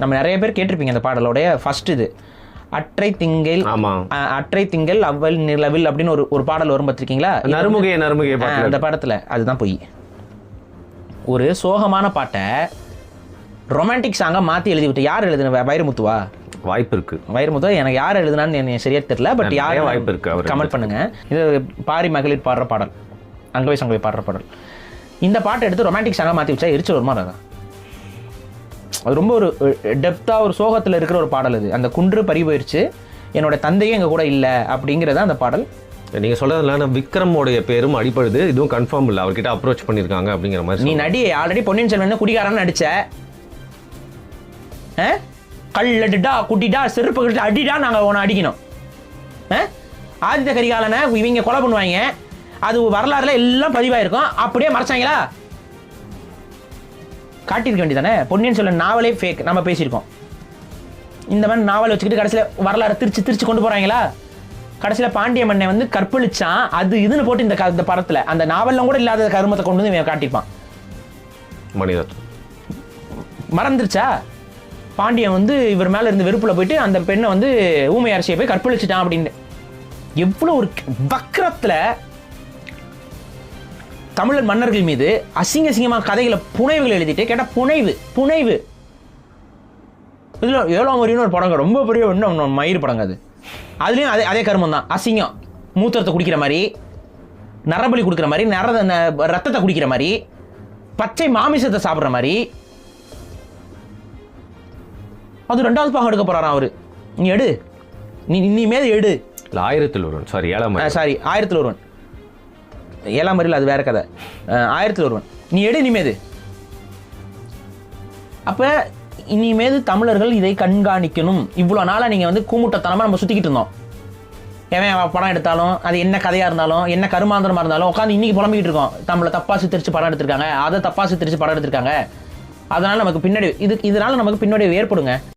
நம்ம நிறைய பேர் கேட்டிருப்பீங்க அந்த பாடலோடைய ஃபர்ஸ்ட் இது அற்றை திங்கள் அவ்வள் நிலவில் அப்படின்னு ஒரு பாடல் வரும் பார்த்திருக்கீங்களா? நறுமுகை அந்த படத்தில் அதுதான் பொய். ஒரு சோகமான பாட்டை ரொமான்டிக் சாங்காக மாற்றி எழுதி விட்டு யார் எழுதுன? வைரமுத்துவா? வாய்ப்பு இருக்கு. வைரமுத்துவா எனக்கு யார் எழுதுனான்னு எனக்கு சரியா தெரியல. பட் யாரும் வாய்ப்பு இருக்கு, கமெண்ட் பண்ணுங்க. இது பாரி மகளிர் பாடுற பாடல், அங்கவை சங்கவை பாடுற பாடல். இந்த பாட்டை எடுத்து ரொமான்டிக் சாங்காக மாற்றி வச்சா எரிச்சல் வருமா? அது ரொம்ப ஒரு டெப்த்தாக ஒரு சோகத்தில் இருக்கிற ஒரு பாடல். அது அந்த குன்று பறி போயிடுச்சு, என்னோட தந்தையும் எங்கள் கூட இல்லை அப்படிங்கிறத அந்த பாடல். நீங்கள் சொல்கிறதுல விக்ரமோடைய பேரும் அடிப்படுது, இதுவும் கன்ஃபார்ம் இல்லை, அவர்கிட்ட அப்ரோச் பண்ணியிருக்காங்க அப்படிங்கிற மாதிரி. நீ நடி ஆல்ரெடி பொன்னியின் செல்வன் குடிகாரன்னு நடிச்ச, கல்லடிடா குட்டிடா செருப்பு கட்டிட்டு அடிடா நாங்கள் உன்னை அடிக்கணும். ஆதித்த கரிகாலனை இவங்க கொலை பண்ணுவாங்க, அது வரலாறுல எல்லாம் பதிவாயிருக்கும், அப்படியே மறைச்சாங்களா? காட்டியிருக்க வேண்டியதானே? பொன்னியின் செல்வன் நாவலே ஃபேக், நம்ம பேசியிருக்கோம். இந்த மாதிரி நாவல் வச்சுக்கிட்டு கடைசியில் வரலாறு திருச்சி கொண்டு போகிறாங்களா? கடைசியில் பாண்டிய மன்னன் வந்து கற்பழிச்சான் அது இதுன்னு போட்டு இந்த படத்தில் அந்த நாவலில் கூட இல்லாத கருமத்தை கொண்டு வந்து காட்டியிருப்பான். மணிரத்னம் மறந்துருச்சா? பாண்டியன் வந்து இவர் மேலே இருந்து வெறுப்பில் போயிட்டு அந்த பெண்ணை வந்து ஊமை அரசியை போய் கற்பழிச்சிட்டான் அப்படின்னு. எவ்வளோ ஒரு வக்கரத்தில் தமிழர் மன்னர்கள் மீது அசிங்கமாக கதைகளை புனைவுகள் எழுதிட்டு கேட்டால் புனைவு. இதில் 7ஆம் வரின்னு ஒரு படங்க, ரொம்ப பெரிய இன்னும் மயிர் படங்க. அதுலேயும் அதே கருமம் தான். அசிங்கம், மூத்திரத்தை குடிக்கிற மாதிரி, நரபலி கொடுக்குற மாதிரி, ரத்தத்தை குடிக்கிற மாதிரி, பச்சை மாமிசத்தை சாப்பிட்ற மாதிரி. அது 2வது பாகம் எடுக்க போறாராம் அவரு. நீ எடு, நீ மேல எடு. 1000 ஒருவன், சாரி 1000 ஒருவன், 7ஆம் வரியில் அது வேற கதை. 1000 ஒருவன் நீ எடு இனிமேது. அப்போ இனிமேது தமிழர்கள் இதை கண்காணிக்கணும். இவ்வளோ நாளாக நீங்கள் வந்து கூமுட்டத்தனமாக நம்ம சுற்றிக்கிட்டு இருந்தோம். எவன் படம் எடுத்தாலும் அது என்ன கதையாக இருந்தாலும் என்ன கருமாந்திரமாக இருந்தாலும் உட்காந்து இன்னைக்கு புலம்பிக்கிட்டு இருக்கோம். நம்மளை தப்பா சித்தரிச்சு படம் எடுத்திருக்காங்க, அதை தப்பா சித்தரிச்சு படம் எடுத்திருக்காங்க. அதனால நமக்கு பின்னாடி இதனால நமக்கு பின்னாடி ஏற்படுங்க.